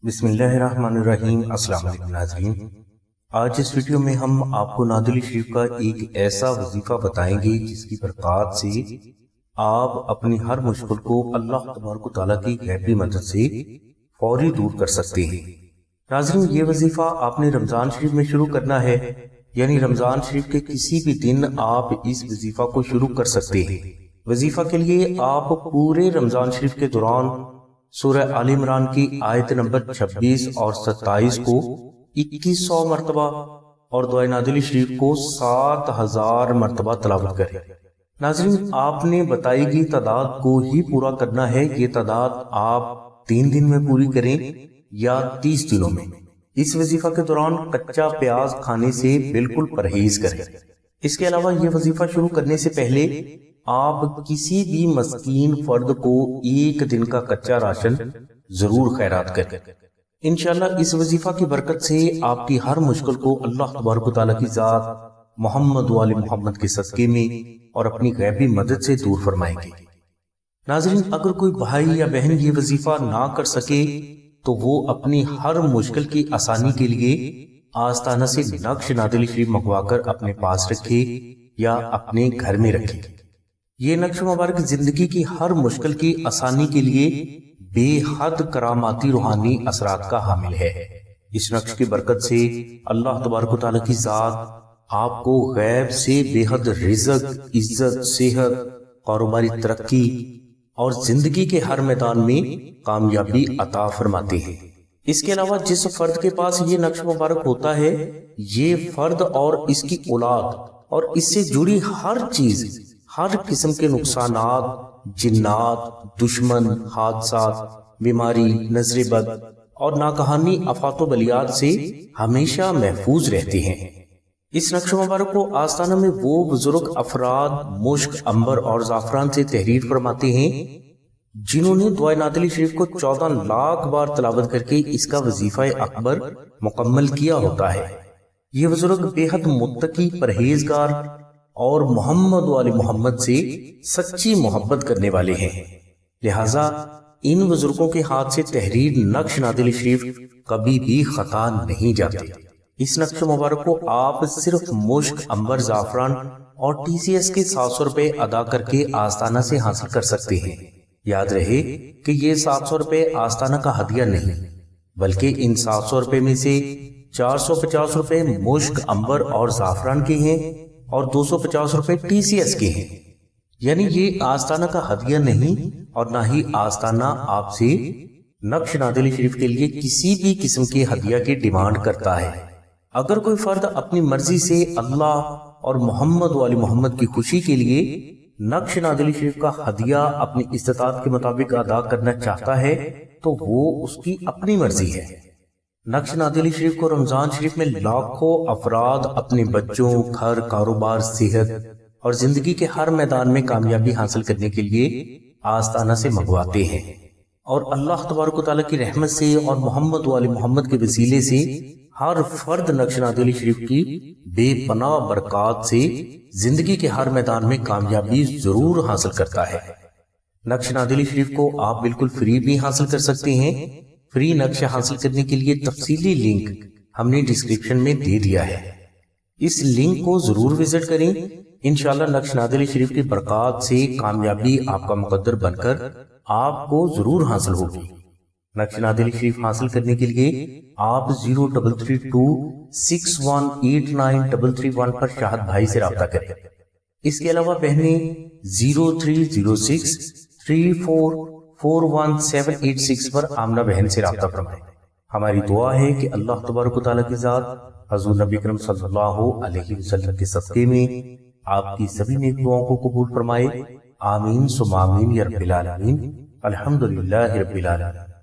बिस्मिल्लाहिर्रहमानिर्रहीम। अस्सलाम वालेकुम नाज़रीन, आज इस वीडियो में हम आपको नादुल शरीफ का एक ऐसा वजीफा बताएंगे जिसकी बरकत से आप अपनी हर मुश्किल को अल्लाह तबारक तआला की गैबी मदद से फौरी दूर कर सकते हैं। नाज़रीन, ये वजीफा आपने रमजान शरीफ में शुरू करना है, यानी रमजान शरीफ के किसी भी दिन आप इस वजीफा को शुरू कर सकते हैं। वजीफा के लिए आप पूरे रमजान शरीफ के दौरान सूरह आल इमरान की आयत नंबर 26 और 27 को 2100 मरतबा और दुआ नादिल शरीफ को 7000 मरतबा तलावत करें। नाज़रीन, आपने बताई गई तादाद को ही पूरा करना है। ये तादाद आप 3 दिन में पूरी करें या 30 दिनों में। इस वजीफा के दौरान कच्चा प्याज खाने से बिल्कुल परहेज करें। इसके अलावा ये वजीफा शुरू करने से पहले आप किसी भी मस्कीन फर्द को 1 दिन का कच्चा राशन जरूर खैरात करें। इंशाल्लाह इस वजीफा की बरकत से आपकी हर मुश्किल को अल्लाह तबारक तआला की जात मोहम्मद वाले मोहम्मद के सदके में और अपनी गैबी मदद से दूर फरमाएंगे। नाज़रीन, अगर कोई भाई या बहन ये वजीफा ना कर सके तो वो अपनी हर मुश्किल की आसानी के लिए आस्ताना से नक्श नादिल शरीफ मंगवाकर अपने पास रखे या अपने घर में रखे। ये नक्श मुबारक जिंदगी की हर मुश्किल की आसानी के लिए बेहद करामाती रूहानी असरात का हामिल है। इस नक्श की बरकत से अल्लाह तबारक तआला की जात आपको गैब से बेहद रिज़्क, इज्जत, सेहत, कारोबारी तरक्की और जिंदगी के हर मैदान में कामयाबी अता फरमाते हैं। इसके अलावा जिस फर्द के पास ये नक्श मुबारक होता है, ये फर्द और इसकी औलाद और इससे जुड़ी हर चीज, हर किस्म के नुकसानात, जिन्नात, दुश्मन, हादसात, बीमारी, नजरे बद और नाकहानी आफातो बलियात से हमेशा महफूज रहते हैं। इस नक्श मुबारक को आस्ताना में वो बुजुर्ग अफराद मुश्क, अंबर और जाफरान से तहरीर फरमाते हैं जिन्होंने दुआ नादिल शरीफ को 14 लाख बार तलावत करके इसका वजीफा अकबर मुकम्मल किया होता है। ये बुजुर्ग बेहद मुत्तकी, परहेजगार और मोहम्मद वाले मोहम्मद से सच्ची मोहब्बत करने वाले हैं। लिहाजा इन बुजुर्गों के हाथ से तहरीर नक्श नादिल शरीफ कभी भी खता नहीं जाती। इस नक्श मुबारक को आप सिर्फ मुश्क, अंबर, जाफरान और TCS के 700 रुपए अदा करके आस्ताना से हासिल कर सकते हैं। याद रहे कि ये 700 रुपए आस्ताना का हदिया नहीं, बल्कि इन 700 रुपए में से 450 रुपए मुश्क, अंबर और जाफरान के हैं और 250 रुपए TCS के हैं। यानी ये आस्ताना का हदिया नहीं और ना ही आस्ताना आपसे नक्श नादिल शरीफ के लिए किसी भी किस्म के हदिया की डिमांड करता है। अगर कोई फर्द अपनी मर्जी से अल्लाह और मोहम्मद वाली मोहम्मद की खुशी के लिए नक्श नादिल शरीफ का हदिया अपनी इस्तिताअत के मुताबिक अदा करना चाहता है तो वो उसकी अपनी मर्जी है। नक्श नादिल शरीफ को रमजान शरीफ में लाखों अफराद अपने बच्चों, घर, कारोबार, सेहत और जिंदगी के हर मैदान में कामयाबी हासिल करने के लिए आस्ताना से मंगवाते हैं और अल्लाह तबारक तआला की रहमत से और मोहम्मद वाले मोहम्मद के वसीले से हर फर्द नक्श नादिल शरीफ की बेपनाह बरकत से जिंदगी के हर मैदान में कामयाबी जरूर हासिल करता है। नक्श नादिल शरीफ को आप बिल्कुल फ्री भी हासिल कर सकते हैं। फ्री नक्श हासिल करने के लिए तफसीली लिंक हमने डिस्क्रिप्शन में दे दिया है, इस लिंक को जरूर विजिट करें। इंशाल्लाह नक्श नादिल शरीफ की बरकत से कामयाबी आपका मुकद्दर बनकर आपको जरूर हासिल होगी। नक्श नादिल शरीफ हासिल करने के लिए आप 0332618933 पर शाहद भाई से राब्ता करें। इसके अलावा बहनें 030634418786 पर आमना बहन से राब्ता फरमाएं। हमारी दुआ है कि अल्लाह तबारक तआला की जात हजूर नबी करम सल्लल्लाहु अलैहि वसल्लम के सदके में आपकी सभी नेक दुआओं को कबूल फरमाए। आमीन सुम्मा आमीन या रब्बिल आलमीन। अल्हम्दुलिल्लाहि रब्बिल आलमीन।